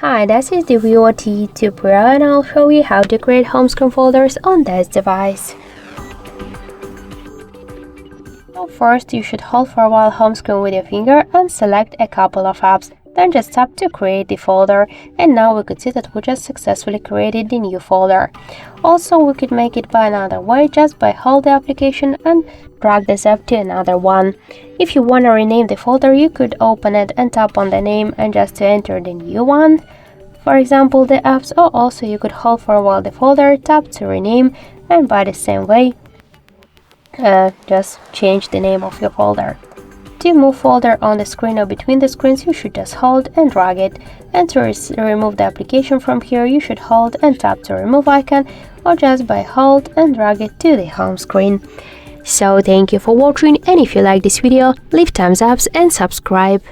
Hi, this is the VIVO T2 Pro and I'll show you how to create home screen folders on this device. So first, you should hold for a while home screen with your finger and select a couple of apps. Then just tap to create the folder, and now we could see that we just successfully created the new folder. Also, we could make it by another way, just by hold the application and drag this app to another one. If you want to rename the folder, you could open it and tap on the name and just to enter the new one, for example the apps, or also you could hold for a while the folder, tap to rename, and by the same way just change the name of your folder. To move folder on the screen or between the screens, you should just hold and drag it, and to remove the application from here, you should hold and tap to remove icon, or just by hold and drag it to the home screen. So thank you for watching, and if you like this video, leave thumbs up and subscribe.